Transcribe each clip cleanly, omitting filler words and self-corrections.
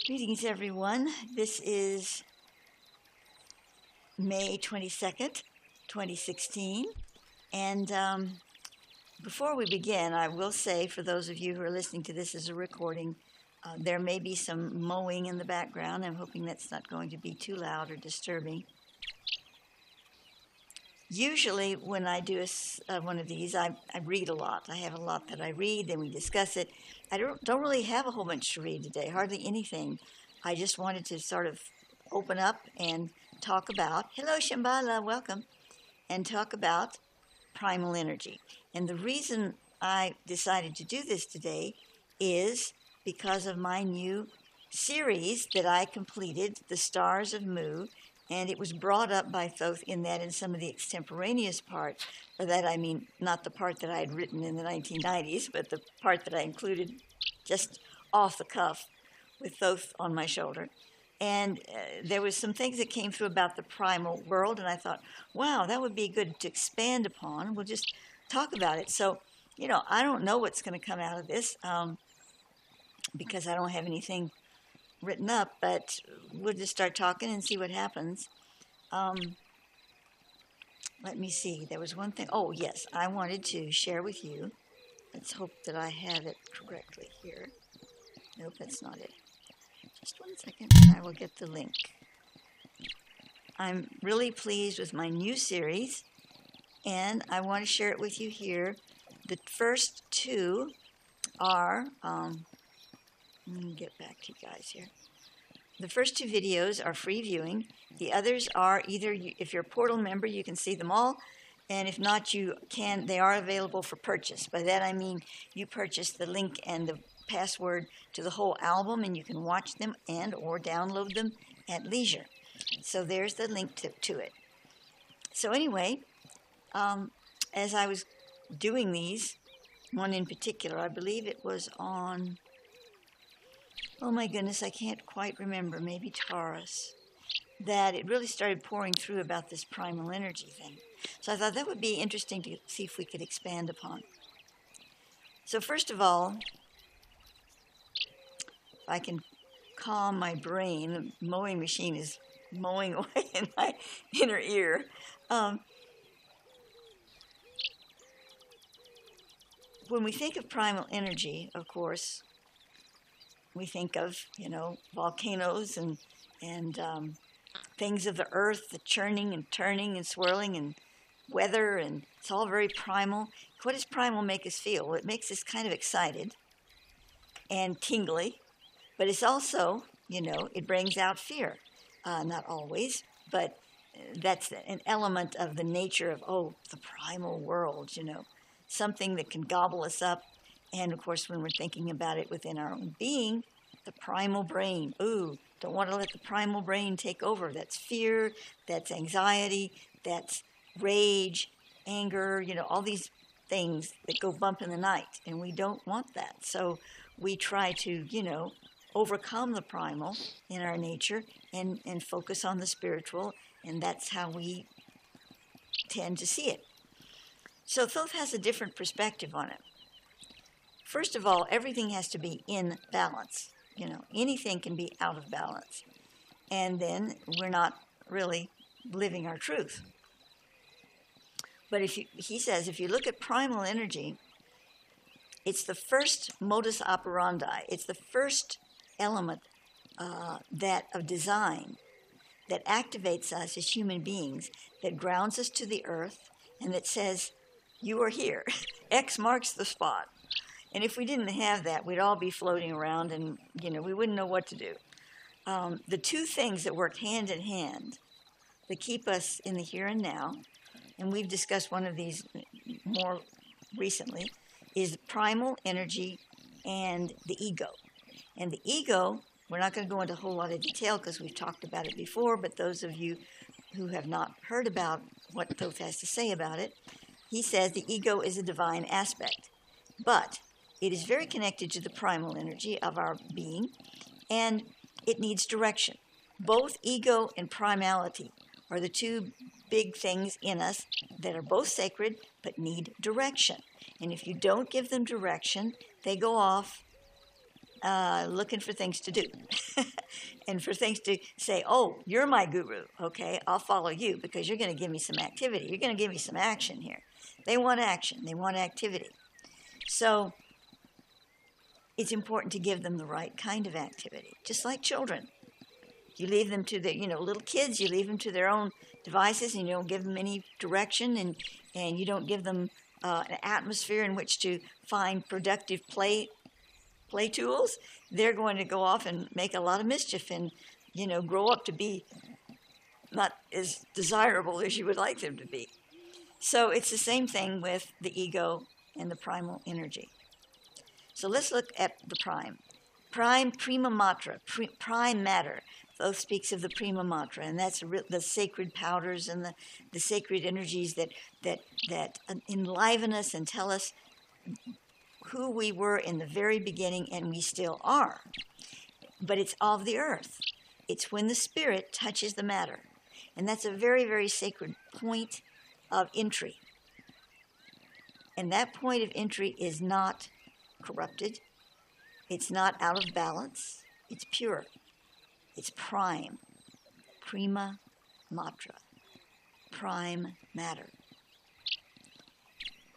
Greetings, everyone. This is May 22nd, 2016. And before we begin, I will say, for those of you who are listening to this as a recording, there may be some mowing in the background. I'm hoping that's not going to be too loud or disturbing. Usually when I do one of these, I read a lot. I have a lot that I read, then we discuss it. I don't really have a whole bunch to read today, hardly anything. I just wanted to sort of open up and talk about, hello Shambhala, welcome, and talk about primal energy. And the reason I decided to do this today is because of my new series that I completed, The Stars of Mu. And it was brought up by Thoth in that in some of the extemporaneous part, by that I mean not the part that I had written in the 1990s, but the part that I included just off the cuff with Thoth on my shoulder. And there was some things that came through about the primal world, and I thought, wow, that would be good to expand upon. We'll just talk about it. So, I don't know what's going to come out of this because I don't have anything written up, but we'll just start talking and see what happens. Let me see. There was one thing. Oh, yes. I wanted to share with you. Let's hope that I have it correctly here. Nope, that's not it. Just 1 second, and I will get the link. I'm really pleased with my new series, and I want to share it with you here. The first two are... let me get back to you guys here. The first two videos are free viewing. The others are either, if you're a portal member, you can see them all. And if not, they are available for purchase. By that I mean you purchase the link and the password to the whole album, and you can watch them and or download them at leisure. So there's the link to it. So anyway, as I was doing these, one in particular, I believe it was on... oh my goodness, I can't quite remember, maybe Taurus, that it really started pouring through about this primal energy thing. So I thought that would be interesting to see if we could expand upon. So first of all, if I can calm my brain, the mowing machine is mowing away in my inner ear. When we think of primal energy, of course, we think of, volcanoes and things of the earth, the churning and turning and swirling and weather, and it's all very primal. What does primal make us feel? Well, it makes us kind of excited and tingly, but it's also, it brings out fear. Not always, but that's an element of the nature of, the primal world, something that can gobble us up. And of course, when we're thinking about it within our own being, the primal brain, don't want to let the primal brain take over. That's fear, that's anxiety, that's rage, anger, all these things that go bump in the night. And we don't want that. So we try to, overcome the primal in our nature and focus on the spiritual. And that's how we tend to see it. So Thoth has a different perspective on it. First of all, everything has to be in balance. Anything can be out of balance. And then we're not really living our truth. But he says, if you look at primal energy, it's the first modus operandi. It's the first element of design that activates us as human beings, that grounds us to the earth, and that says, you are here. X marks the spot. And if we didn't have that, we'd all be floating around and, we wouldn't know what to do. The two things that work hand in hand that keep us in the here and now, and we've discussed one of these more recently, is primal energy and the ego. And the ego, we're not going to go into a whole lot of detail because we've talked about it before, but those of you who have not heard about what Thoth has to say about it, he says the ego is a divine aspect. But it is very connected to the primal energy of our being, and it needs direction. Both ego and primality are the two big things in us that are both sacred but need direction. And if you don't give them direction, they go off looking for things to do and for things to say, oh, you're my guru. Okay, I'll follow you because you're going to give me some activity. You're going to give me some action here. They want action. They want activity. So it's important to give them the right kind of activity, just like children. You leave them to the, little kids, you leave them to their own devices and you don't give them any direction and you don't give them an atmosphere in which to find productive play tools. They're going to go off and make a lot of mischief and, grow up to be not as desirable as you would like them to be. So it's the same thing with the ego and the primal energy. So let's look at the prime. Prima Matra, prime matter. Both speaks of the prima matra, and that's the sacred powders and the sacred energies that enliven us and tell us who we were in the very beginning, and we still are. But it's of the earth. It's when the spirit touches the matter, and that's a very, very sacred point of entry. And that point of entry is not corrupted. It's not out of balance. It's pure. It's prime, prima matra, prime matter.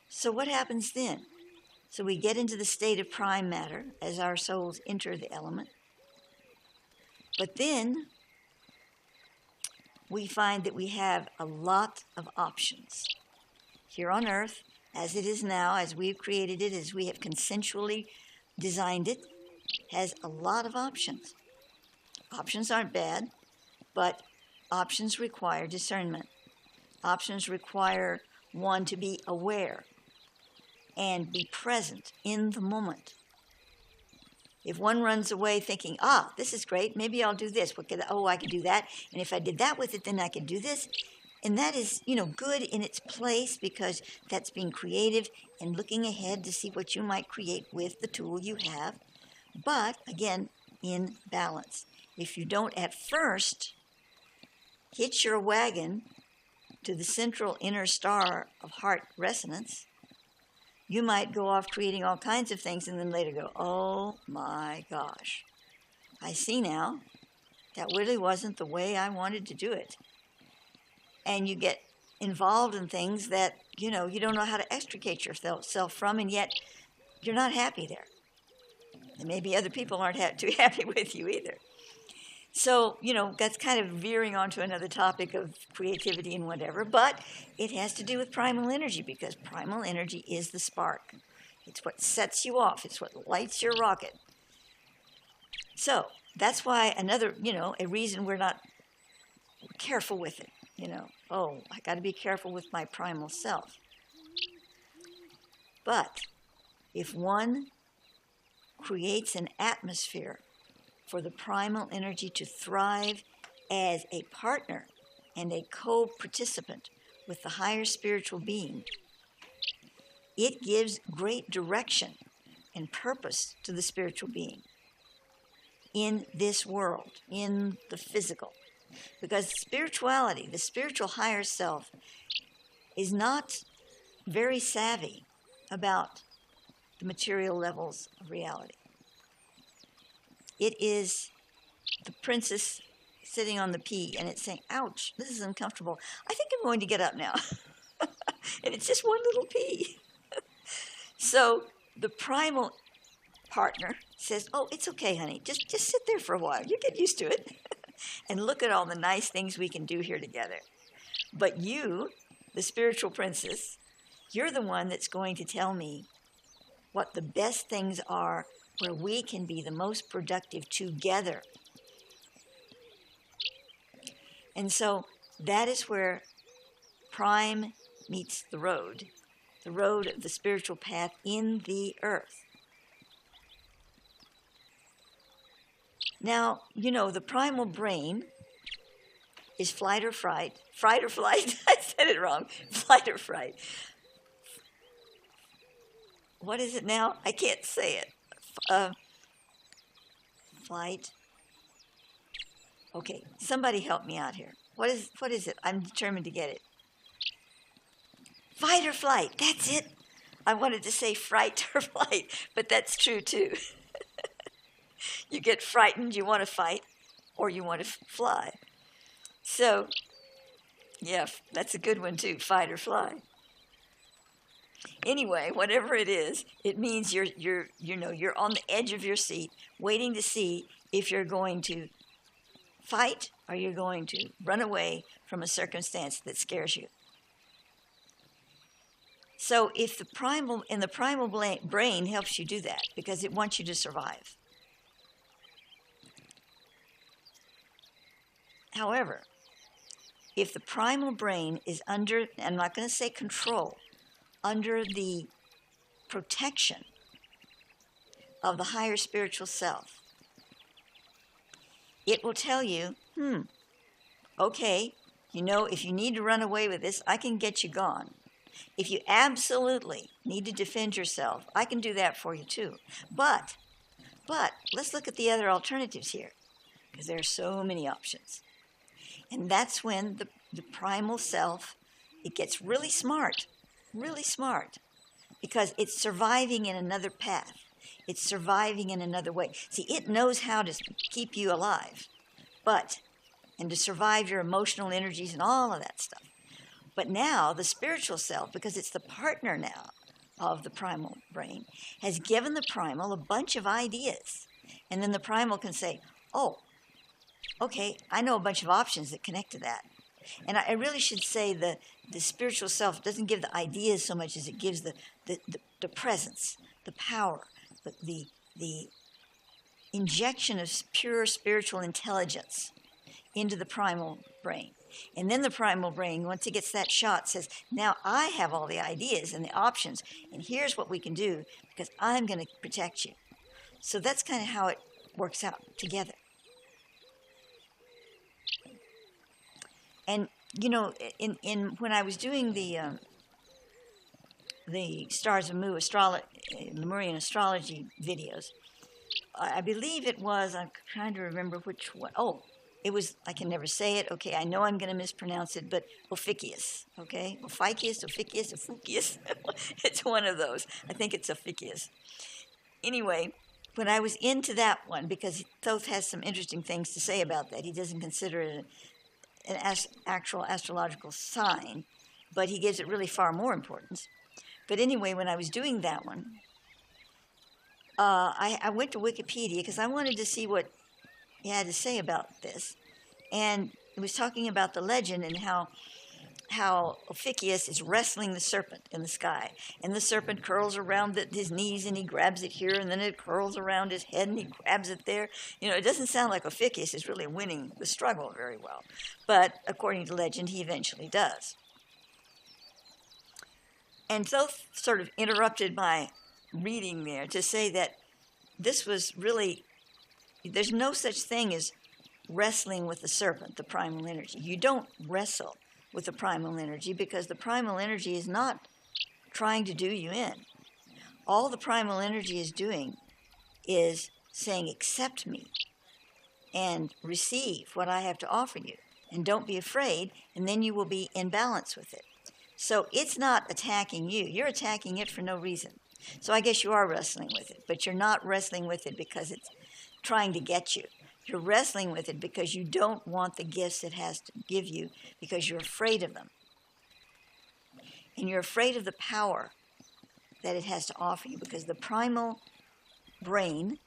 So what happens then? So we get into the state of prime matter as our souls enter the element. But then we find that we have a lot of options. Here on earth, as it is now, as we've created it, as we have consensually designed it, has a lot of options. Options aren't bad, but options require discernment. Options require one to be aware and be present in the moment. If one runs away thinking, this is great, maybe I'll do this. I could do that. And if I did that with it, then I could do this. And that is, good in its place because that's being creative and looking ahead to see what you might create with the tool you have. But, again, in balance. If you don't at first hitch your wagon to the central inner star of heart resonance, you might go off creating all kinds of things and then later go, oh my gosh, I see now that really wasn't the way I wanted to do it. And you get involved in things that, you don't know how to extricate yourself from, and yet you're not happy there. And maybe other people aren't too happy with you either. So, that's kind of veering onto another topic of creativity and whatever, but it has to do with primal energy because primal energy is the spark. It's what sets you off. It's what lights your rocket. So, that's why another, a reason we're not careful with it. I got to be careful with my primal self. But if one creates an atmosphere for the primal energy to thrive as a partner and a co-participant with the higher spiritual being, it gives great direction and purpose to the spiritual being in this world, in the physical. Because spirituality, the spiritual higher self, is not very savvy about the material levels of reality. It is the princess sitting on the pea, and it's saying, ouch, this is uncomfortable. I think I'm going to get up now. And it's just one little pea. So the primal partner says, oh, it's okay, honey. Just sit there for a while. You get used to it. And look at all the nice things we can do here together. But you, the spiritual princess, you're the one that's going to tell me what the best things are where we can be the most productive together. And so that is where prime meets the road of the spiritual path in the earth. Now, the primal brain is flight or fright. Fright or flight? I said it wrong. Flight or fright. What is it now? I can't say it. Flight. Okay, somebody help me out here. What is it? I'm determined to get it. Fight or flight. That's it. I wanted to say fright or flight, but that's true too. You get frightened, you want to fight, or you want to fly. So, yeah, that's a good one too, fight or fly. Anyway, whatever it is, it means you're on the edge of your seat, waiting to see if you're going to fight or you're going to run away from a circumstance that scares you. So if the primal brain helps you do that because it wants you to survive. However, if the primal brain is under, I'm not going to say control, under the protection of the higher spiritual self, it will tell you, okay, if you need to run away with this, I can get you gone. If you absolutely need to defend yourself, I can do that for you too. But let's look at the other alternatives here, because there are so many options. And that's when the primal self, it gets really smart, because it's surviving in another path. It's surviving in another way. See, it knows how to keep you alive, and to survive your emotional energies and all of that stuff. But now the spiritual self, because it's the partner now of the primal brain, has given the primal a bunch of ideas. And then the primal can say, oh, okay, I know a bunch of options that connect to that. And I really should say the spiritual self doesn't give the ideas so much as it gives the presence, the power, the injection of pure spiritual intelligence into the primal brain. And then the primal brain, once it gets that shot, says, now I have all the ideas and the options, and here's what we can do because I'm going to protect you. So that's kind of how it works out together. And, when I was doing the Stars of Mu Lemurian astrology videos, I believe it was, I'm trying to remember which one. Oh, it was, I can never say it. Okay, I know I'm going to mispronounce it, but Ophiuchus, okay? Ophiuchus. It's one of those. I think it's Ophiuchus. Anyway, when I was into that one, because Thoth has some interesting things to say about that. He doesn't consider it an actual astrological sign, but he gives it really far more importance. But anyway, when I was doing that one, I went to Wikipedia because I wanted to see what he had to say about this. And it was talking about the legend and how Ophiuchus is wrestling the serpent in the sky. And the serpent curls around his knees and he grabs it here, and then it curls around his head and he grabs it there. It doesn't sound like Ophiuchus is really winning the struggle very well. But according to legend, he eventually does. And Thoth sort of interrupted my reading there to say that this was really, there's no such thing as wrestling with the serpent, the primal energy. You don't wrestle with the primal energy because the primal energy is not trying to do you in. All the primal energy is doing is saying, accept me and receive what I have to offer you. And don't be afraid, and then you will be in balance with it. So it's not attacking you. You're attacking it for no reason. So I guess you are wrestling with it, but you're not wrestling with it because it's trying to get you. You're wrestling with it because you don't want the gifts it has to give you because you're afraid of them. And you're afraid of the power that it has to offer you because the primal brain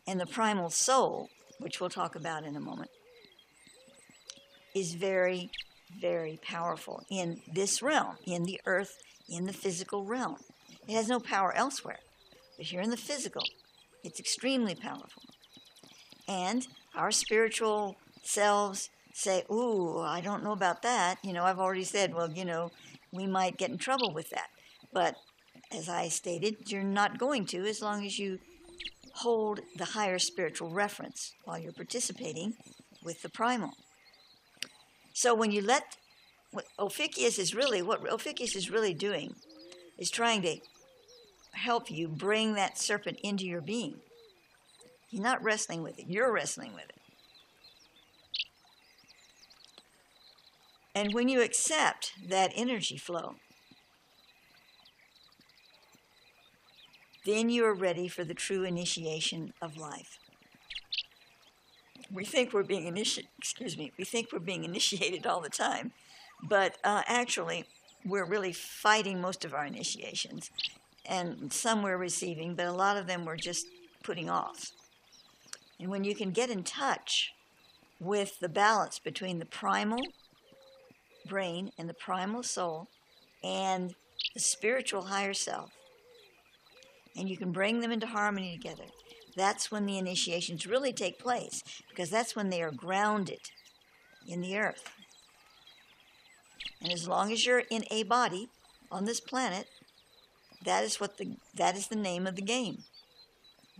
and the primal soul, which we'll talk about in a moment, is very, very powerful in this realm, in the earth, in the physical realm. It has no power elsewhere. But here in the physical, it's extremely powerful. And our spiritual selves say, ooh, I don't know about that. I've already said, well, we might get in trouble with that. But as I stated, you're not going to as long as you hold the higher spiritual reference while you're participating with the primal. So when you what Ophiuchus is really doing is trying to help you bring that serpent into your being. He's not wrestling with it. You're wrestling with it. And when you accept that energy flow, then you are ready for the true initiation of life. We think we're being we think we're being initiated all the time, but actually, we're really fighting most of our initiations, and some we're receiving, but a lot of them we're just putting off. And when you can get in touch with the balance between the primal brain and the primal soul and the spiritual higher self, and you can bring them into harmony together, that's when the initiations really take place, because that's when they are grounded in the earth. And as long as you're in a body on this planet, that is the name of the game.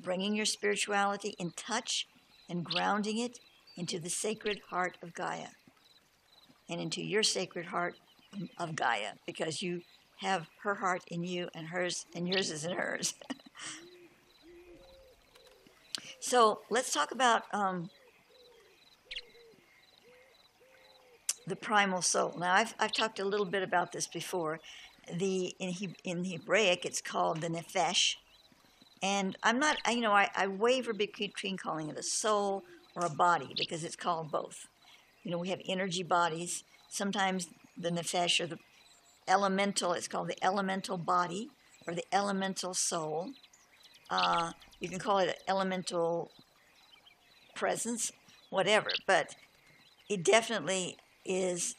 Bringing your spirituality in touch and grounding it into the sacred heart of Gaia, and into your sacred heart of Gaia, because you have her heart in you, and hers and yours is in hers. So let's talk about the primal soul. Now, I've talked a little bit about this before. In Hebraic, it's called the nefesh, and I waver between calling it a soul or a body, because it's called both. We have energy bodies. Sometimes the nefesh, or the elemental, it's called the elemental body or the elemental soul. You can call it an elemental presence, whatever, but it definitely is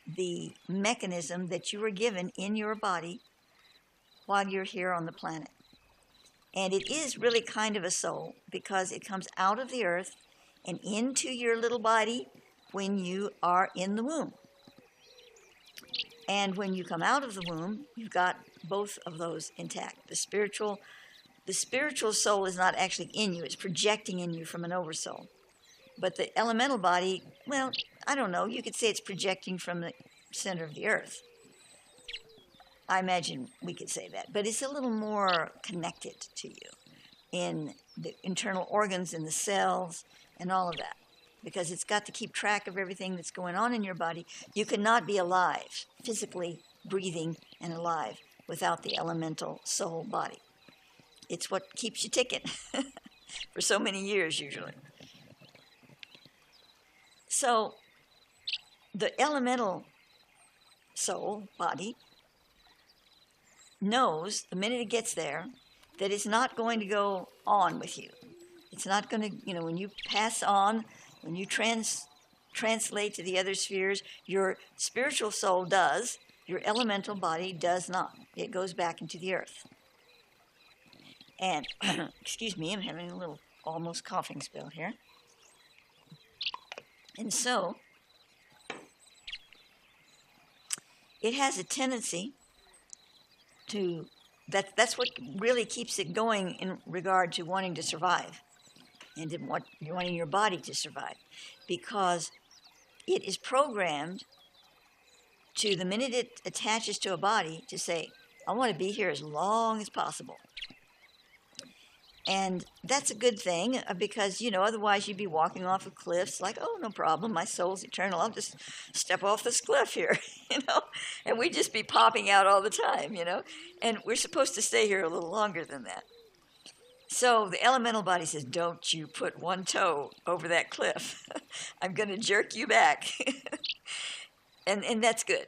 the mechanism that you were given in your body while you're here on the planet. And it is really kind of a soul, because it comes out of the earth and into your little body when you are in the womb. And when you come out of the womb, you've got both of those intact. The spiritual soul is not actually in you, it's projecting in you from an oversoul. But the elemental body, well, I don't know, you could say it's projecting from the center of the earth. I imagine we could say that, but it's a little more connected to you in the internal organs, in the cells, and all of that, because it's got to keep track of everything that's going on in your body. You cannot be alive, physically breathing and alive, without the elemental soul body. It's what keeps you ticking for so many years, usually. So the elemental soul body knows the minute it gets there that it's not going to go on with you. It's not going to, when you pass on, when you translate to the other spheres, your spiritual soul does, your elemental body does not. It goes back into the earth. And, excuse me, I'm having a little almost coughing spell here. And so, it has a tendency to, that's what really keeps it going in regard to wanting to survive, and to wanting your body to survive, because it is programmed to, the minute it attaches to a body, to say, I want to be here as long as possible. And that's a good thing, because, otherwise you'd be walking off of cliffs like, oh, no problem, my soul's eternal, I'll just step off this cliff here, and we'd just be popping out all the time, and we're supposed to stay here a little longer than that. So the elemental body says, don't you put one toe over that cliff. I'm going to jerk you back. and that's good.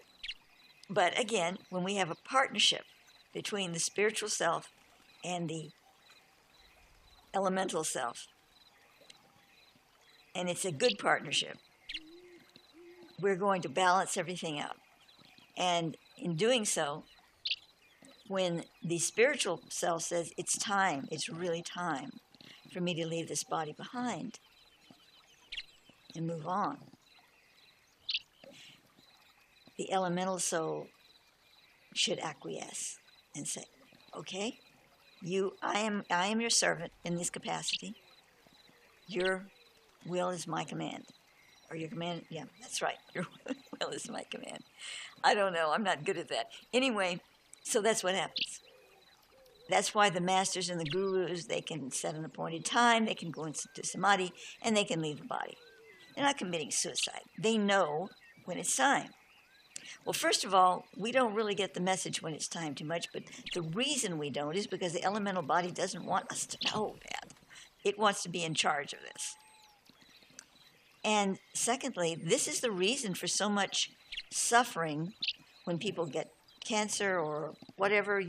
But again, when we have a partnership between the spiritual self and the elemental self, and it's a good partnership, we're going to balance everything out. And in doing so, when the spiritual self says, it's time, it's really time for me to leave this body behind and move on, the elemental soul should acquiesce and say, okay, I am your servant in this capacity. Your will is my command. Or your command, yeah, that's right. Your will is my command. I don't know, I'm not good at that. Anyway, so that's what happens. That's why the masters and the gurus, they can set an appointed time, they can go into samadhi, and they can leave the body. They're not committing suicide. They know when it's time. Well, first of all, we don't really get the message when it's time too much, but the reason we don't is because the elemental body doesn't want us to know that. It wants to be in charge of this. And secondly, this is the reason for so much suffering when people get cancer or whatever,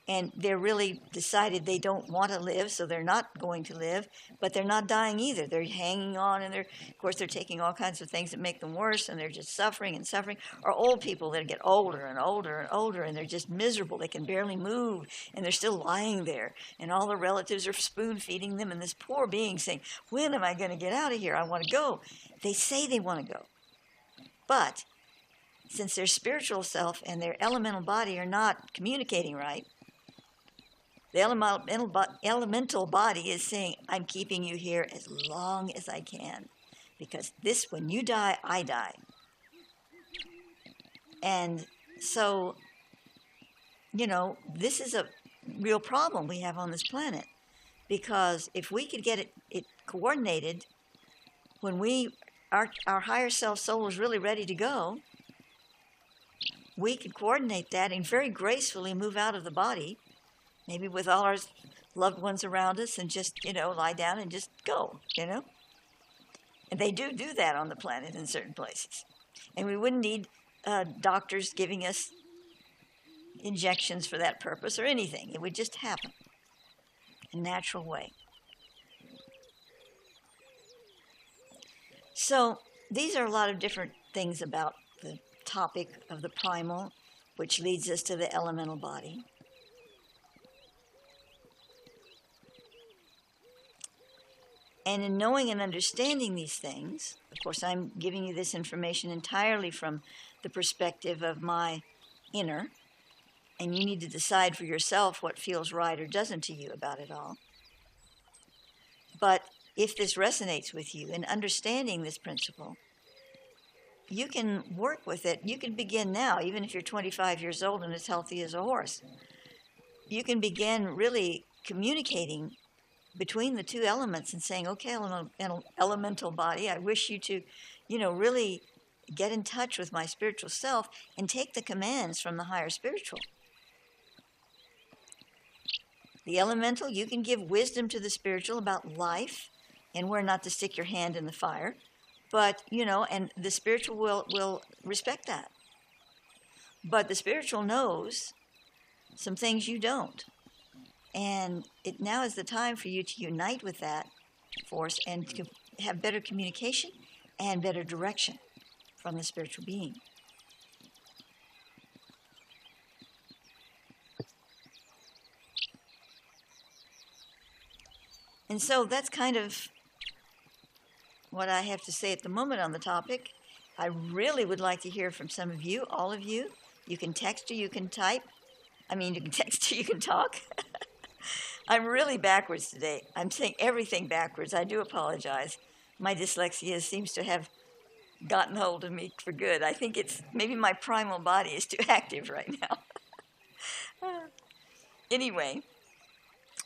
and they're really decided they don't want to live, so they're not going to live, but they're not dying either. They're hanging on, and of course, they're taking all kinds of things that make them worse, and they're just suffering and suffering. Or old people that get older and older and older, and they're just miserable. They can barely move, and they're still lying there, and all the relatives are spoon feeding them, and this poor being saying, "When am I going to get out of here? I want to go." They say they want to go, but since their spiritual self and their elemental body are not communicating right, the elemental body is saying, "I'm keeping you here as long as I can, because when you die, I die." And so, this is a real problem we have on this planet, because if we could get it coordinated when our higher self soul is really ready to go, we could coordinate that and very gracefully move out of the body, maybe with all our loved ones around us, and just, lie down and just go, And they do that on the planet in certain places. And we wouldn't need doctors giving us injections for that purpose or anything. It would just happen in a natural way. So these are a lot of different things about the topic of the primal, which leads us to the elemental body. And in knowing and understanding these things, of course, I'm giving you this information entirely from the perspective of my inner, and you need to decide for yourself what feels right or doesn't to you about it all. But if this resonates with you in understanding this principle, you can work with it. You can begin now, even if you're 25 years old and as healthy as a horse. You can begin really communicating between the two elements and saying, "Okay, elemental body, I wish you to, really get in touch with my spiritual self and take the commands from the higher spiritual." The elemental, you can give wisdom to the spiritual about life and where not to stick your hand in the fire. But, and the spiritual will respect that. But the spiritual knows some things you don't. And now is the time for you to unite with that force and to have better communication and better direction from the spiritual being. And so that's kind of what I have to say at the moment on the topic. I really would like to hear from some of you, all of you. You can text or you can type. You can text or you can talk. I'm really backwards today. I'm saying everything backwards. I do apologize. My dyslexia seems to have gotten hold of me for good. I think it's maybe my primal body is too active right now. Anyway,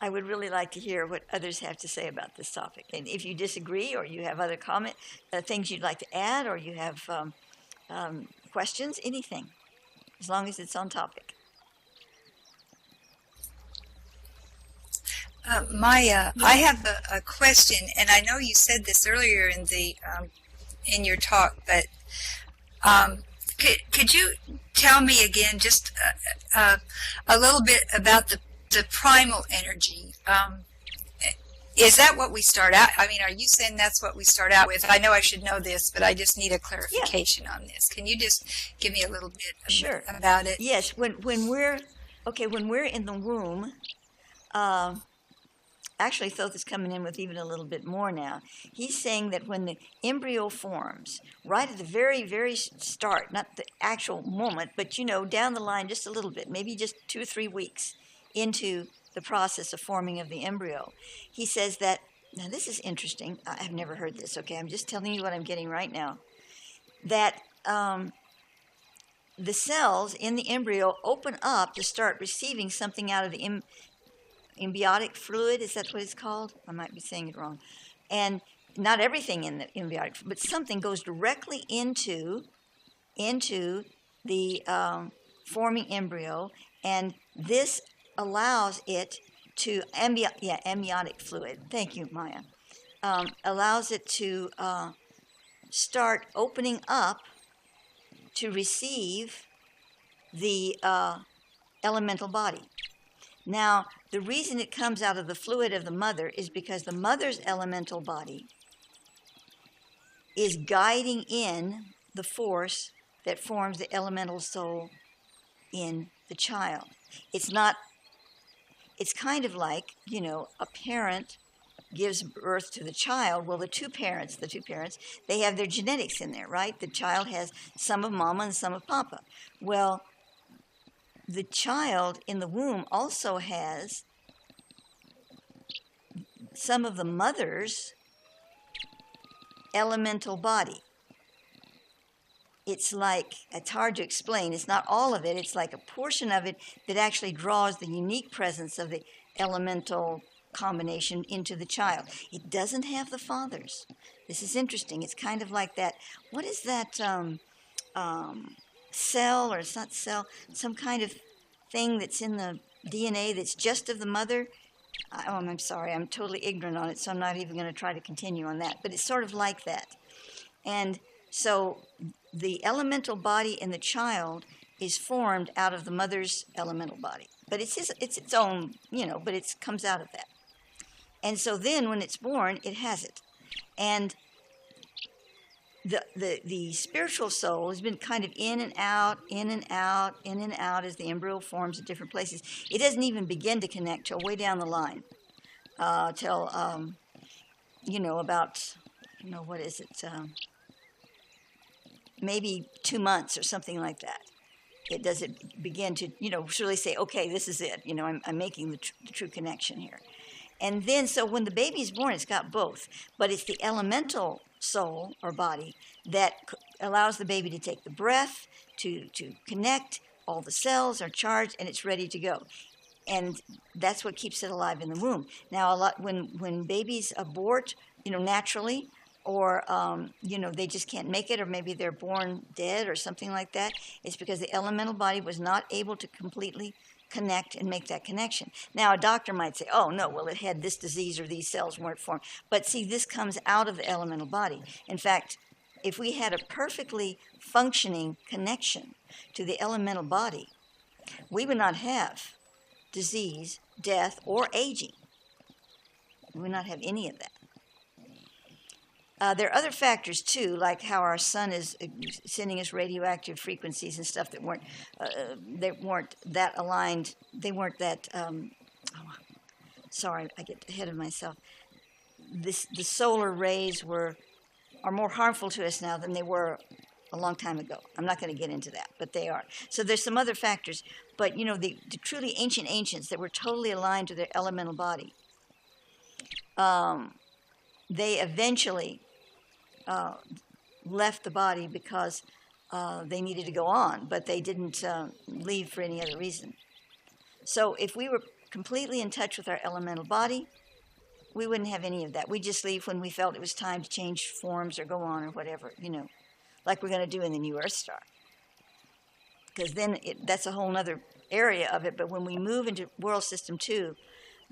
I would really like to hear what others have to say about this topic. And if you disagree or you have other things you'd like to add, or you have questions, anything, as long as it's on topic. Maya, I have a question, and I know you said this earlier in your talk, but could you tell me again just a little bit about the primal energy? Is that what we start out? Are you saying that's what we start out with? I know I should know this, but I just need a clarification on this. Can you just give me a little bit about it? Yes. When we're in the womb, actually, Thoth is coming in with even a little bit more now. He's saying that when the embryo forms, right at the very, very start, not the actual moment, but down the line just a little bit, maybe just 2 or 3 weeks into the process of forming of the embryo, he says that, now this is interesting, I've never heard this, okay, I'm just telling you what I'm getting right now, that the cells in the embryo open up to start receiving something out of the embiotic fluid. Is that what it's called? I might be saying it wrong. And not everything in the embiotic, but something goes directly into the forming embryo, and this allows it to amniotic fluid. Thank you, Maya. Allows it to start opening up to receive the elemental body. Now, the reason it comes out of the fluid of the mother is because the mother's elemental body is guiding in the force that forms the elemental soul in the child. It's kind of like, a parent gives birth to the child. Well, the two parents, they have their genetics in there, right? The child has some of mama and some of papa. Well, the child in the womb also has some of the mother's elemental body. It's hard to explain. It's not all of it. It's like a portion of it that actually draws the unique presence of the elemental combination into the child. It doesn't have the father's. This is interesting. It's kind of like that. What is that cell, or it's not cell, some kind of thing that's in the DNA that's just of the mother? I'm sorry. I'm totally ignorant on it, so I'm not even going to try to continue on that. But it's sort of like that. And so the elemental body in the child is formed out of the mother's elemental body. But it's its own, but it comes out of that. And so then when it's born, it has it. And the spiritual soul has been kind of in and out, in and out, in and out as the embryo forms at different places. It doesn't even begin to connect till way down the line, till, about, what is it, maybe 2 months or something like that. It doesn't begin to, really say, okay, this is it. I'm making the true connection here. And then, so when the baby's born, it's got both. But it's the elemental soul or body that allows the baby to take the breath, to connect. All the cells are charged, and it's ready to go. And that's what keeps it alive in the womb. Now, when babies abort, naturally, or, they just can't make it, or maybe they're born dead or something like that, it's because the elemental body was not able to completely connect and make that connection. Now, a doctor might say, oh, no, well, it had this disease or these cells weren't formed. But see, this comes out of the elemental body. In fact, if we had a perfectly functioning connection to the elemental body, we would not have disease, death, or aging. We would not have any of that. There are other factors, too, like how our sun is sending us radioactive frequencies and stuff that weren't that aligned. They weren't that, sorry, I get ahead of myself. The solar rays are more harmful to us now than they were a long time ago. I'm not going to get into that, but they are. So there's some other factors. But, the truly ancients that were totally aligned to their elemental body, they eventually left the body because they needed to go on, but they didn't leave for any other reason. So if we were completely in touch with our elemental body, we wouldn't have any of that. We'd just leave when we felt it was time to change forms or go on or whatever, like we're going to do in the new Earth star. Because then that's a whole other area of it. But when we move into World System 2,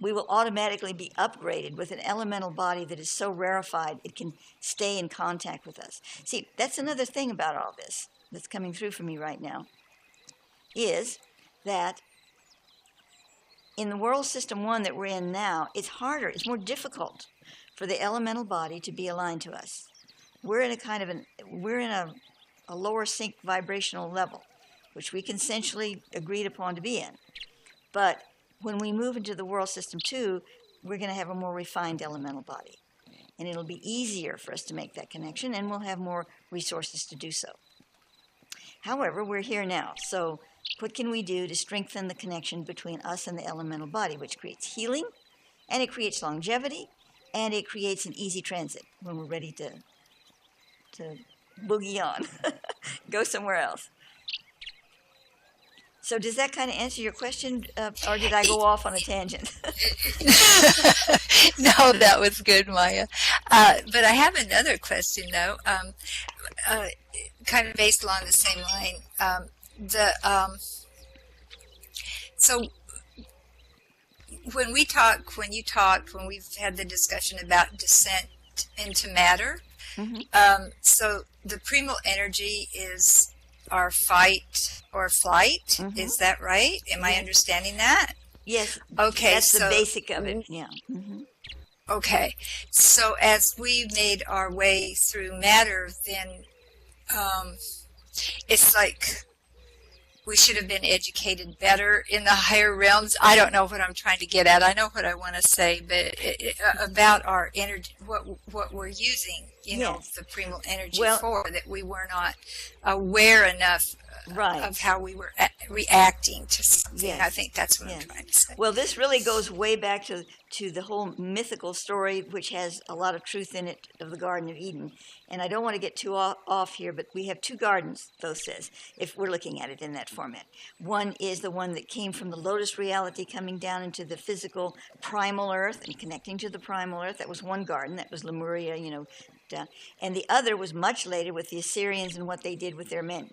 we will automatically be upgraded with an elemental body that is so rarefied it can stay in contact with us. See, that's another thing about all this that's coming through for me right now, is that in the World System 1 that we're in now, it's harder, it's more difficult for the elemental body to be aligned to us. We're in a lower sync vibrational level, which we consensually agreed upon to be in. But when we move into the World System 2, we're going to have a more refined elemental body. And it'll be easier for us to make that connection, and we'll have more resources to do so. However, we're here now. So what can we do to strengthen the connection between us and the elemental body, which creates healing, and it creates longevity, and it creates an easy transit when we're ready to boogie on, go somewhere else. So does that kind of answer your question, or did I go off on a tangent? No, that was good, Maya. But I have another question, though, kind of based along the same line. So when we've had the discussion about descent into matter, Hmm. So the primal energy is our fight or flight. Hmm. Is that right? Am I Yes. understanding that? Yes. Okay, That's the so basic of it. Yeah. Hmm. okay, so as we made our way through matter, then um, it's like we should have been educated better in the higher realms. I don't know what I'm trying to get at. I know what I want to say, but about our energy, what we're using, Yes. the primal energy Well, for, that we were not aware enough of right. how we were reacting to something. I Yes. think that's what I'm Yes. trying to say. Well, this really goes way back to the whole mythical story, which has a lot of truth in it, of the Garden of Eden. And I don't want to get too off here, but we have two gardens, Thoth says, if we're looking at it in that format. One is the one that came from the lotus reality, coming down into the physical primal earth and connecting to the primal earth. That was one garden. That was Lemuria, down. And the other was much later with the Assyrians and what they did with their men,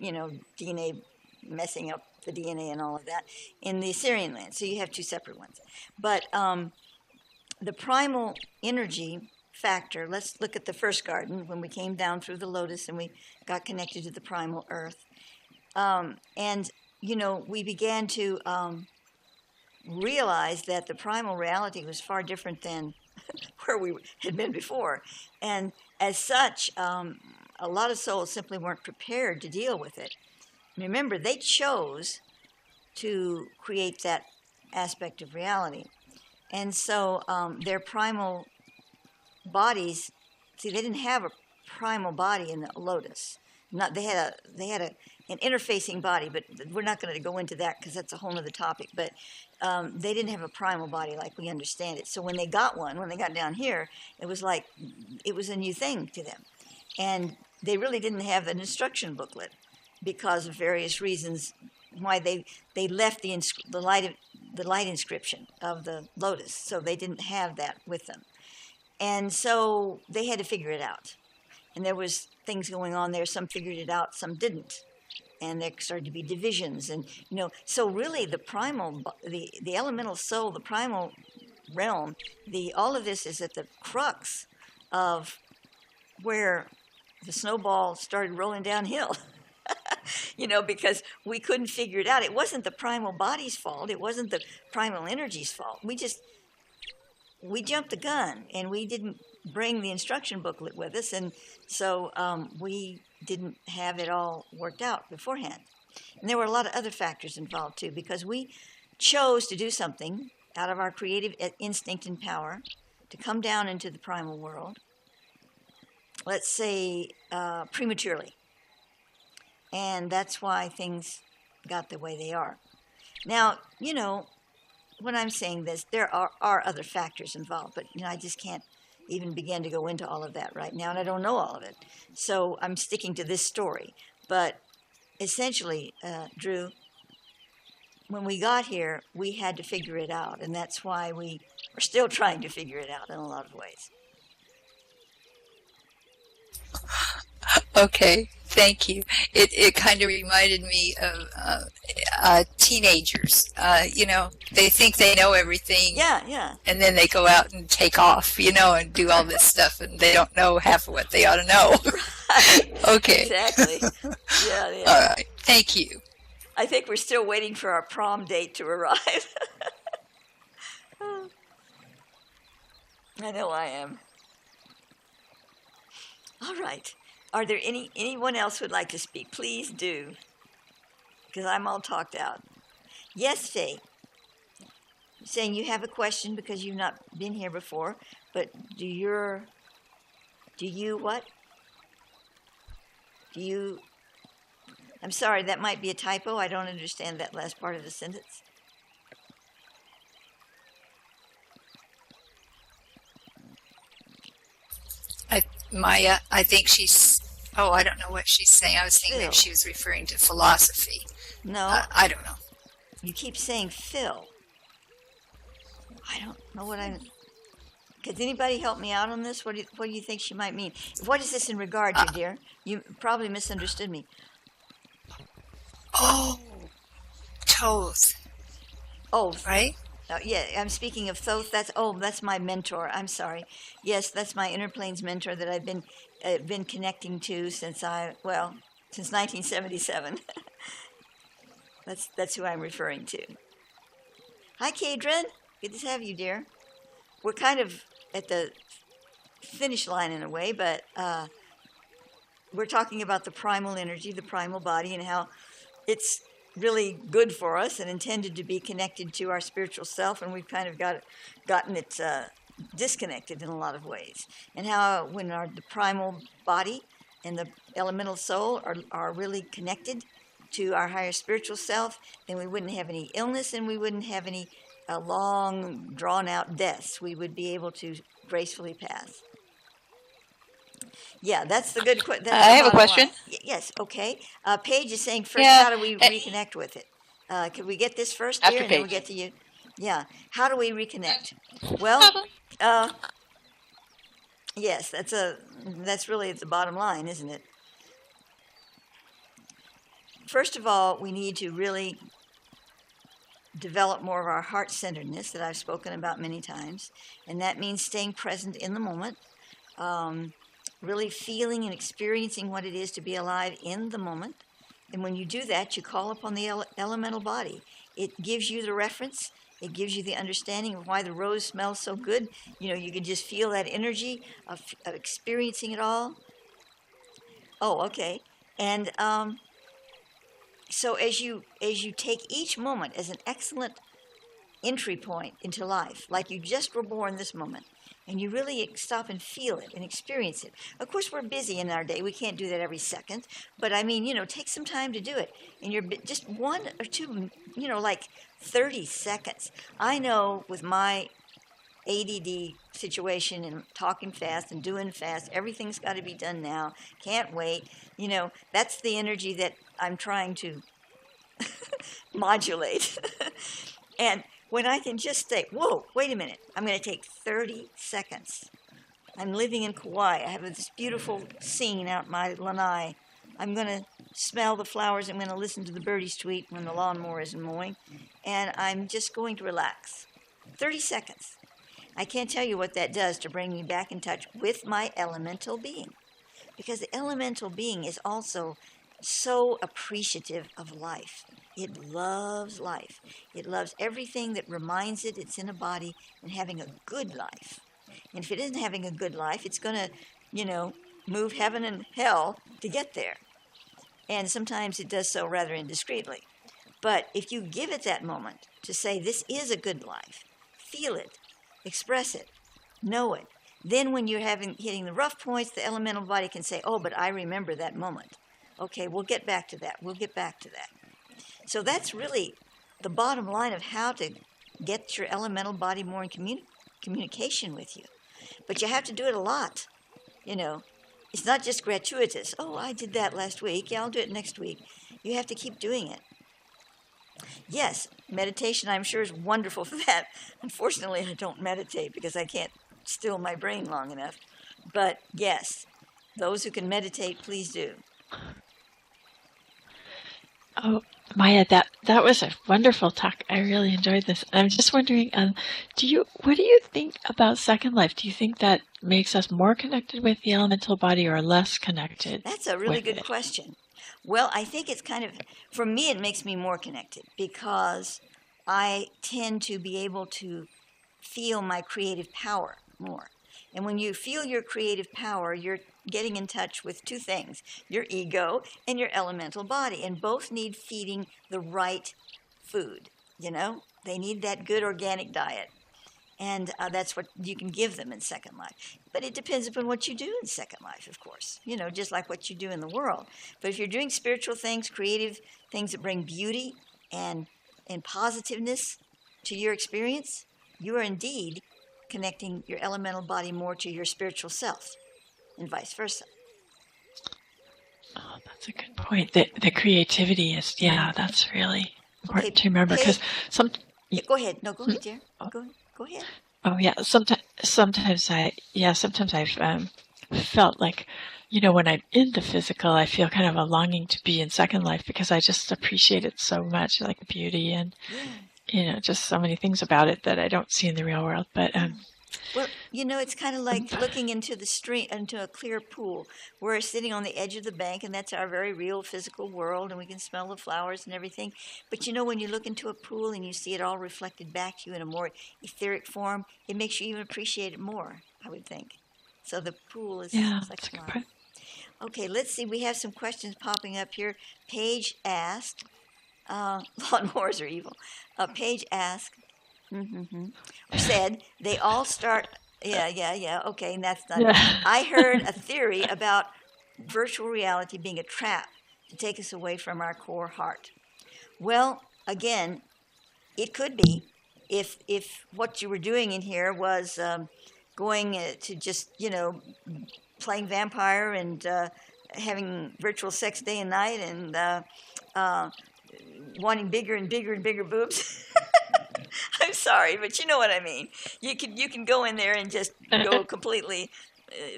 DNA, messing up the DNA and all of that in the Assyrian land. So you have two separate ones. But the primal energy factor, let's look at the first garden when we came down through the lotus and we got connected to the primal earth. And, we began to realize that the primal reality was far different than where we had been before. And as such, a lot of souls simply weren't prepared to deal with it. Remember, they chose to create that aspect of reality. And so their primal bodies, see, they didn't have a primal body in the lotus. Not they had an interfacing body, but we're not going to go into that because that's a whole other topic. But they didn't have a primal body like we understand it. So when they got one, when they got down here, it was like it was a new thing to them, and they really didn't have an instruction booklet because of various reasons why they left the light inscription of the lotus. So they didn't have that with them, and so they had to figure it out. And there was things going on there. Some figured it out, some didn't. And there started to be divisions. And, so really the primal, the elemental soul, the primal realm, all of this is at the crux of where the snowball started rolling downhill. Because we couldn't figure it out. It wasn't the primal body's fault. It wasn't the primal energy's fault. We jumped the gun and we didn't bring the instruction booklet with us, and so we didn't have it all worked out beforehand. And there were a lot of other factors involved too, because we chose to do something out of our creative instinct and power to come down into the primal world, let's say prematurely, and that's why things got the way they are. Now, when I'm saying this, there are other factors involved, but I just can't even begin to go into all of that right now, and I don't know all of it. So I'm sticking to this story. But essentially, Drew, when we got here, we had to figure it out, and that's why we are still trying to figure it out in a lot of ways. Okay, thank you. It kind of reminded me of teenagers. They think they know everything. Yeah. And then they go out and take off, and do all this stuff, and they don't know half of what they ought to know. Right. Okay. Exactly. Yeah. All right. Thank you. I think we're still waiting for our prom date to arrive. I know I am. All right. Are there anyone else who would like to speak? Please do, because I'm all talked out. Yes, Faye. Saying you have a question because you've not been here before, but do you what? I'm sorry, that might be a typo. I don't understand that last part of the sentence. Maya, I think I don't know what she's saying. I was thinking that she was referring to philosophy. No. I don't know. You keep saying Phil. I don't know what Could anybody help me out on this? What do you think she might mean? What is this in regard to, dear? You probably misunderstood me. Oh, Thoth. Oh, right? Yeah, I'm speaking of Thoth. That's my mentor. I'm sorry. Yes, that's my inner planes mentor that I've been connecting to since 1977. That's who I'm referring to. Hi, Kyi'Ra. Good to have you, dear. We're kind of at the finish line in a way, but we're talking about the primal energy, the primal body, and how it's really good for us and intended to be connected to our spiritual self, and we've kind of gotten it disconnected in a lot of ways. And how when the primal body and the elemental soul are really connected to our higher spiritual self, then we wouldn't have any illness and we wouldn't have any long, drawn-out deaths. We would be able to gracefully pass. Yeah, that's the good question. I have a question. Yes, okay. Paige is saying first, how do we reconnect with it? Could we get this first, dear, and then we get to you? Yeah, how do we reconnect? Well, yes, that's really the bottom line, isn't it? First of all, we need to really develop more of our heart-centeredness that I've spoken about many times, and that means staying present in the moment, really feeling and experiencing what it is to be alive in the moment. And when you do that, you call upon the elemental body. It gives you the reference. It gives you the understanding of why the rose smells so good. You can just feel that energy of experiencing it all. Oh, okay. And so as you take each moment as an excellent entry point into life, like you just were born this moment, and you really stop and feel it and experience it. Of course, we're busy in our day. We can't do that every second. But I mean, take some time to do it. And you're just 1 or 2, like 30 seconds. I know with my ADD situation and talking fast and doing fast, everything's got to be done now. Can't wait. That's the energy that I'm trying to modulate. And when I can just say, whoa, wait a minute, I'm going to take 30 seconds. I'm living in Kauai. I have this beautiful scene out my lanai. I'm going to smell the flowers. I'm going to listen to the birdies tweet when the lawnmower is mowing. And I'm just going to relax. 30 seconds. I can't tell you what that does to bring me back in touch with my elemental being. Because the elemental being is also so appreciative of life. It loves life. It loves everything that reminds it it's in a body and having a good life. And if it isn't having a good life, it's going to, move heaven and hell to get there. And sometimes it does so rather indiscreetly. But if you give it that moment to say, this is a good life, feel it, express it, know it, then when you're hitting the rough points, the elemental body can say, oh, but I remember that moment. Okay, we'll get back to that. We'll get back to that. So that's really the bottom line of how to get your elemental body more in communication with you. But you have to do it a lot. It's not just gratuitous. Oh, I did that last week. Yeah, I'll do it next week. You have to keep doing it. Yes, meditation, I'm sure, is wonderful for that. Unfortunately, I don't meditate because I can't still my brain long enough. But yes, those who can meditate, please do. Oh, Maya, that was a wonderful talk. I really enjoyed this. I'm just wondering, what do you think about Second Life? Do you think that makes us more connected with the elemental body or less connected? That's a really good question. Well, I think it's for me, it makes me more connected because I tend to be able to feel my creative power more. And when you feel your creative power, you're getting in touch with two things, your ego and your elemental body, and both need feeding the right food. They need that good organic diet. And that's what you can give them in Second Life. But it depends upon what you do in Second Life, of course, just like what you do in the world. But if you're doing spiritual things, creative things that bring beauty and positiveness to your experience, you are indeed connecting your elemental body more to your spiritual self, and vice versa. Oh, that's a good point. The creativity is, that's really important to remember because Go ahead. No, go ahead, dear. Go ahead. Oh yeah. Sometimes I've felt like, when I'm in the physical, I feel kind of a longing to be in Second Life because I just appreciate it so much, like the beauty and just so many things about it that I don't see in the real world. But Well, it's kind of like looking into the stream, into a clear pool. We're sitting on the edge of the bank, and that's our very real physical world, and we can smell the flowers and everything. But when you look into a pool and you see it all reflected back to you in a more etheric form, it makes you even appreciate it more, I would think. So the pool is yeah, like that's a good life. point. Okay, let's see. We have some questions popping up here. Paige asked, lawnmowers are evil. Paige asked, said they all start. Yeah. Okay, and that's not it. Yeah. I heard a theory about virtual reality being a trap to take us away from our core heart. Well, again, it could be if what you were doing in here was going to just playing vampire and having virtual sex day and night and uh, wanting bigger and bigger and bigger boobs. I'm sorry, but you know what I mean. You can go in there and just go completely.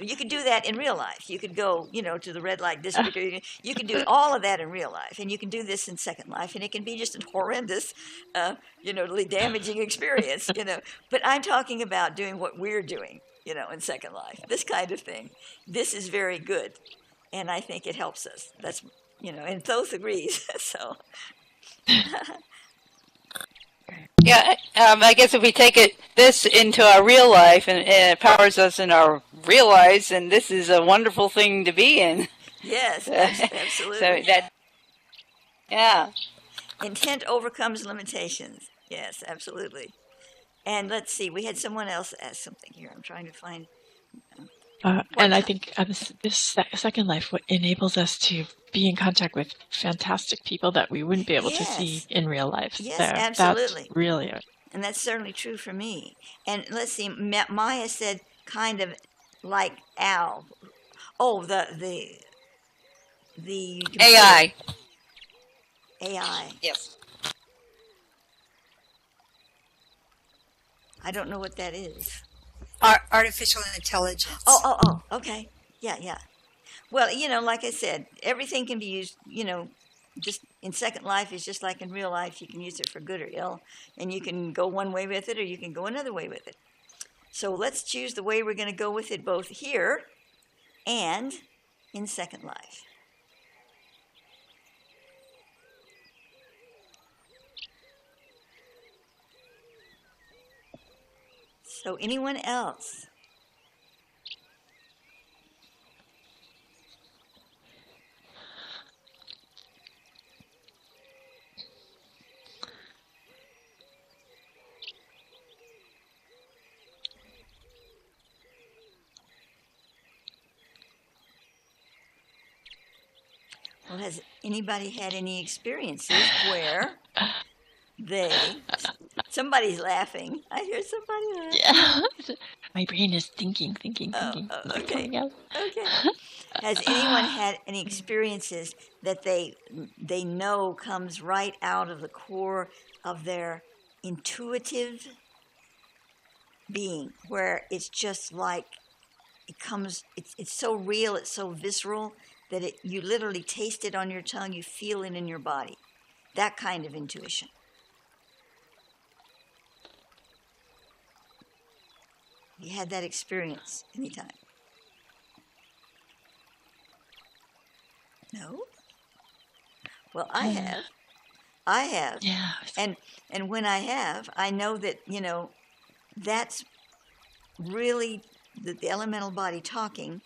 You could do that in real life. You could go, to the red light district. Or you can do all of that in real life, and you can do this in Second Life, and it can be just a horrendous, really damaging experience. But I'm talking about doing what we're doing, in Second Life. This kind of thing. This is very good, and I think it helps us. That's, and Thoth agrees. So. Yeah, I guess if we take this into our real life and it empowers us in our real lives, and this is a wonderful thing to be in. Yes, absolutely. So yeah. Intent overcomes limitations. Yes, absolutely. And let's see, we had someone else ask something here. I'm trying to find. And I think this Second Life enables us to be in contact with fantastic people that we wouldn't be able to see in real life. Yes, so absolutely. That's really it. And that's certainly true for me. And let's see, Maya said kind of like Al. Oh, the AI. AI. Yes. I don't know what that is. Artificial intelligence. Oh, okay. Yeah. Well, like I said, everything can be used, just in Second Life is just like in real life. You can use it for good or ill, and you can go one way with it or you can go another way with it. So let's choose the way we're going to go with it both here and in Second Life. So anyone else? Well, has anybody had any experiences where somebody's laughing. I hear somebody laughing. Yeah. My brain is thinking. Okay. Has anyone had any experiences that they know comes right out of the core of their intuitive being, where it's just like it's so real, it's so visceral that you literally taste it on your tongue, you feel it in your body. That kind of intuition. You had that experience anytime? No? Well, I have. Yeah. And when I have, I know that, that's really the elemental body talking,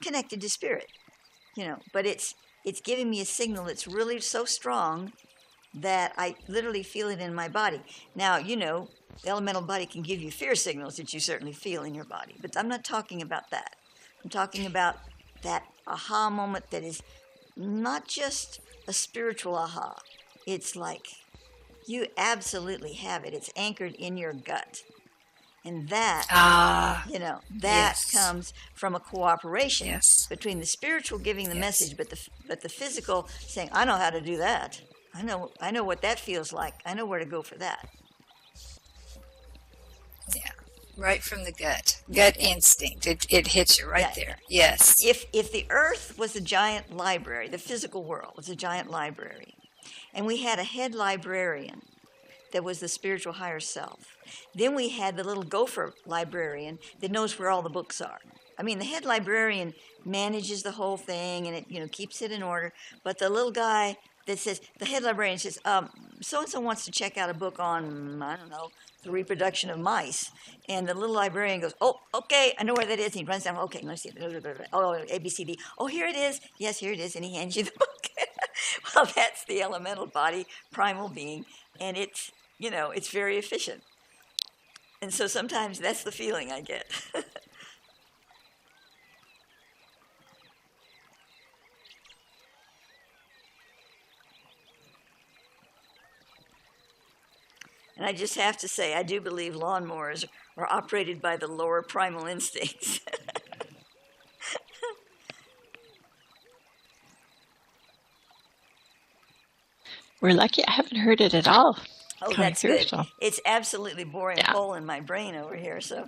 connected to spirit, but it's giving me a signal that's really so strong that I literally feel it in my body. Now, the elemental body can give you fear signals that you certainly feel in your body, but I'm not talking about that. I'm talking about that aha moment that is not just a spiritual aha. It's like you absolutely have it. It's anchored in your gut. And that, that yes. comes from a cooperation Yes. between the spiritual giving the Yes. message, but the physical saying, I know how to do that. I know what that feels like. I know where to go for that. Yeah. Right from the gut. Gut instinct. It hits you right there. Yes. If the earth was a giant library, the physical world was a giant library, and we had a head librarian that was the spiritual higher self. Then we had the little gopher librarian that knows where all the books are. I mean, the head librarian manages the whole thing and it keeps it in order. But the little guy that says, the head librarian says, so-and-so wants to check out a book on, I don't know, the reproduction of mice. And the little librarian goes, oh, okay, I know where that is. And he runs down, okay, let's see. Oh, A, B, C, D. Oh, here it is. Yes, here it is. And he hands you the book. Well, that's the elemental body, primal being. And it's, it's very efficient. And so sometimes that's the feeling I get. And I just have to say, I do believe lawnmowers are operated by the lower primal instincts. We're lucky I haven't heard it at all. Oh, coming that's through, good. so. It's absolutely boring Yeah. hole in my brain over here, so.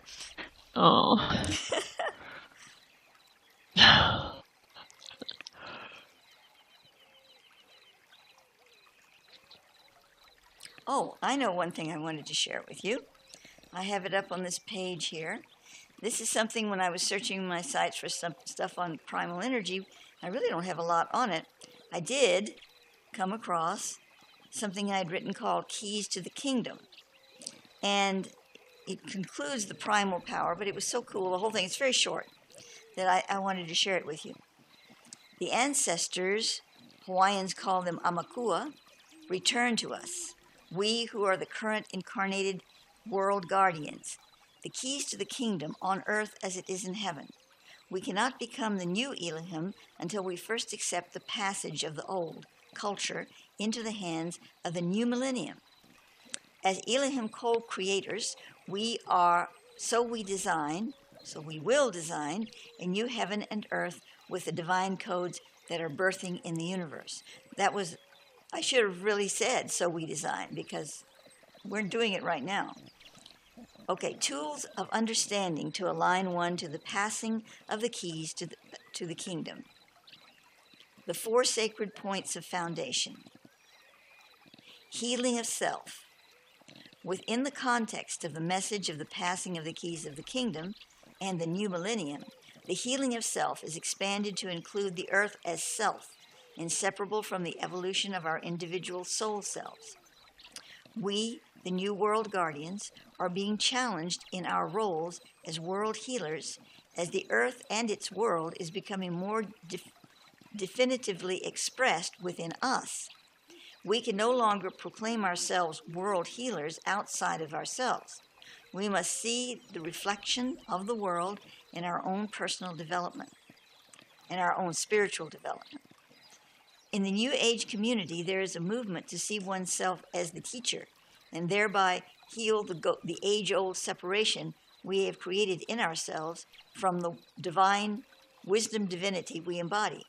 Oh. Oh, I know one thing I wanted to share with you. I have it up on this page here. This is something when I was searching my sites for some stuff on primal energy, I really don't have a lot on it. I did come across something I had written called Keys to the Kingdom. And it concludes the primal power, but it was so cool, the whole thing, it's very short, that I wanted to share it with you. The ancestors, Hawaiians call them Amakua, return to us. We who are the current incarnated world guardians, the keys to the kingdom on earth as it is in heaven. We cannot become the new Elohim until we first accept the passage of the old culture into the hands of the new millennium. As Elohim co-creators, we will design a new heaven and earth with the divine codes that are birthing in the universe. I should have really said, so we design, because we're doing it right now. Okay, tools of understanding to align one to the passing of the keys to the kingdom. The 4 sacred points of foundation. Healing of self. Within the context of the message of the passing of the keys of the kingdom and the new millennium, the healing of self is expanded to include the earth as self, inseparable from the evolution of our individual soul selves. We, the new world guardians, are being challenged in our roles as world healers as the earth and its world is becoming more definitively expressed within us. We can no longer proclaim ourselves world healers outside of ourselves. We must see the reflection of the world in our own personal development, in our own spiritual development. In the New Age community, there is a movement to see oneself as the teacher and thereby heal the age-old separation we have created in ourselves from the divine wisdom divinity we embody.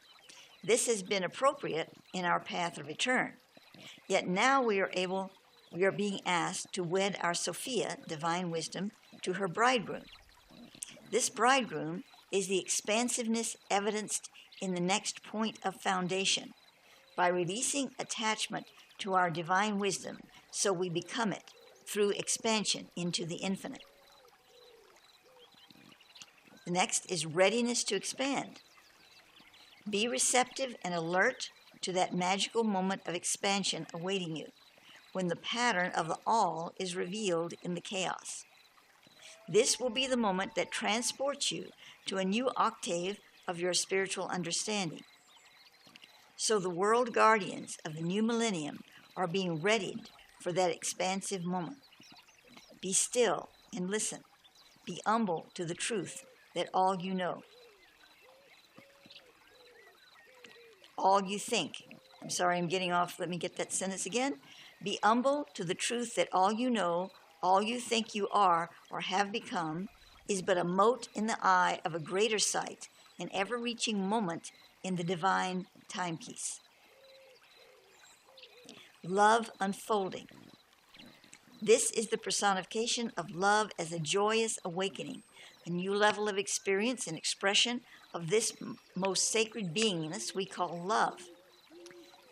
This has been appropriate in our path of return. Yet now we are being asked to wed our Sophia, divine wisdom, to her bridegroom. This bridegroom is the expansiveness evidenced in the next point of foundation. By releasing attachment to our divine wisdom, so we become it through expansion into the infinite. The next is readiness to expand. Be receptive and alert to that magical moment of expansion awaiting you, when the pattern of the all is revealed in the chaos. This will be the moment that transports you to a new octave of your spiritual understanding. So the world guardians of the new millennium are being readied for that expansive moment. Be still and listen. Be humble to the truth that all you know. All you think. I'm sorry, I'm getting off. Let me get that sentence again. Be humble to the truth that all you know, all you think you are or have become, is but a mote in the eye of a greater sight, an ever-reaching moment in the divine timepiece. Love unfolding. This is the personification of love as a joyous awakening, a new level of experience and expression of this most sacred beingness we call love.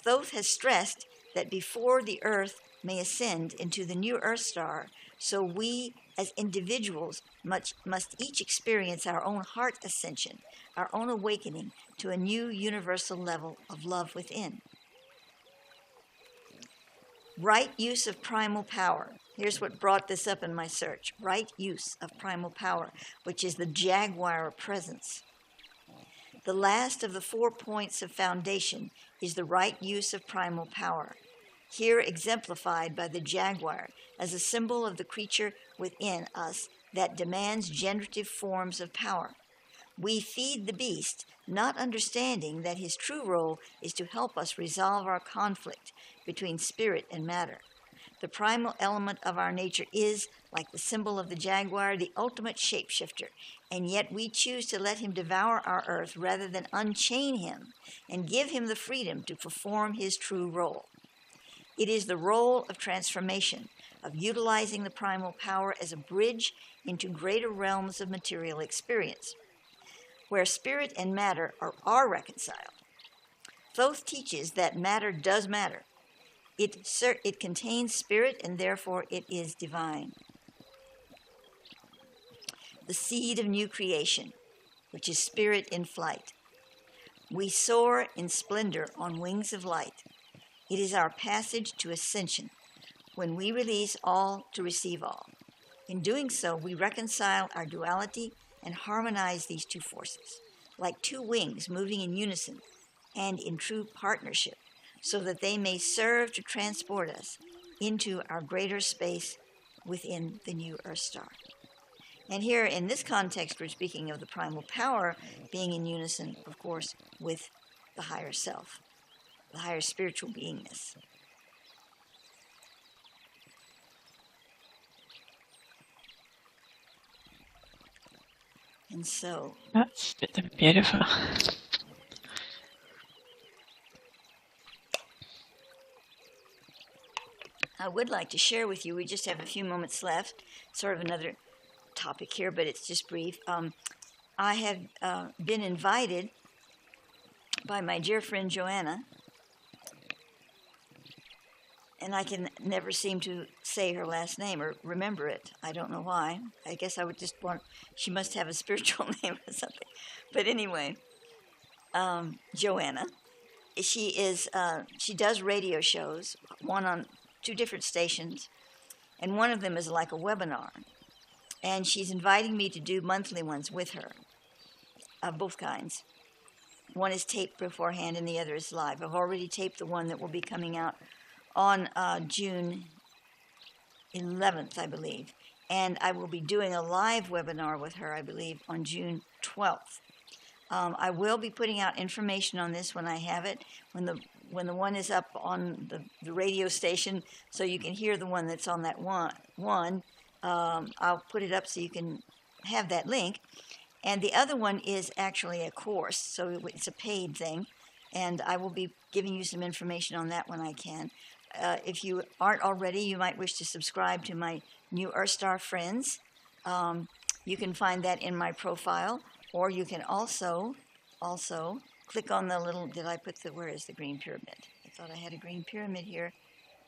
Thoth has stressed that before the earth may ascend into the new Earth star, so we as individuals must each experience our own heart ascension, our own awakening to a new universal level of love within. Right use of primal power. Here's what brought this up in my search. Right use of primal power, which is the jaguar presence. The last of the 4 points of foundation is the right use of primal power, here exemplified by the jaguar as a symbol of the creature within us that demands generative forms of power. We feed the beast, not understanding that his true role is to help us resolve our conflict between spirit and matter. The primal element of our nature is, like the symbol of the jaguar, the ultimate shapeshifter, and yet we choose to let him devour our earth rather than unchain him and give him the freedom to perform his true role. It is the role of transformation, of utilizing the primal power as a bridge into greater realms of material experience, where spirit and matter are reconciled. Thoth teaches that matter does matter. It contains spirit, and therefore it is divine. The seed of new creation, which is spirit in flight. We soar in splendor on wings of light. It is our passage to ascension, when we release all to receive all. In doing so, we reconcile our duality and harmonize these two forces, like two wings moving in unison and in true partnership, so that they may serve to transport us into our greater space within the new Earth star. And here in this context, we're speaking of the primal power being in unison, of course, with the higher self, the higher spiritual beingness. And so, That's beautiful. I would like to share with you, we just have a few moments left, sort of another topic here, but it's just brief. I have been invited by my dear friend Joanna, and I can never seem to say her last name or remember it. I don't know why. I guess I would just want, she must have a spiritual name or something. But anyway, Joanna, she does radio shows, one on 2 different stations, and one of them is like a webinar. And she's inviting me to do monthly ones with her, of both kinds. One is taped beforehand and the other is live. I've already taped the one that will be coming out on June 11th, I believe. And I will be doing a live webinar with her, I believe, on June 12th. I will be putting out information on this when I have it, when the one is up on the radio station, so you can hear the one that's on that one. I'll put it up so you can have that link. And the other one is actually a course, so it's a paid thing, and I will be giving you some information on that when I can. If you aren't already, you might wish to subscribe to my New Earth Star Friends. You can find that in my profile, or you can also click on the little, where is the green pyramid? I thought I had a green pyramid here,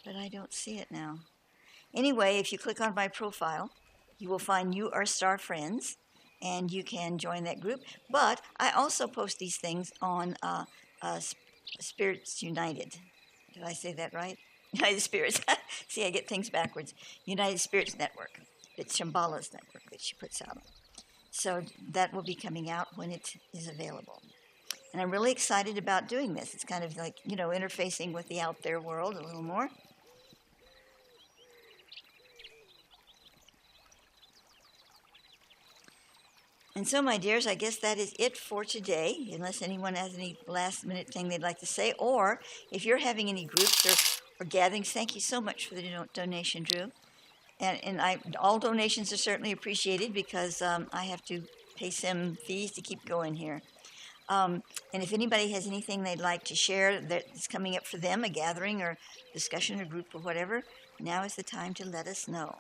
but I don't see it now. Anyway, if you click on my profile, you will find New Earth Star Friends, and you can join that group. But I also post these things on Spirits United. Did I say that right? United Spirits. See, I get things backwards. United Spirits Network. It's Shambhala's network that she puts out. So that will be coming out when it is available. And I'm really excited about doing this. It's kind of like, interfacing with the out there world a little more. And so, my dears, I guess that is it for today, unless anyone has any last-minute thing they'd like to say, or if you're having any groups or gatherings, thank you so much for the donation, Drew. And all donations are certainly appreciated, because I have to pay some fees to keep going here. And if anybody has anything they'd like to share that's coming up for them, a gathering or discussion or group or whatever, now is the time to let us know.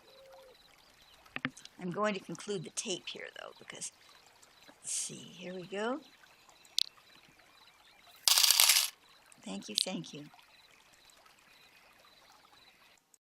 I'm going to conclude the tape here, though, because, let's see, here we go. Thank you, thank you.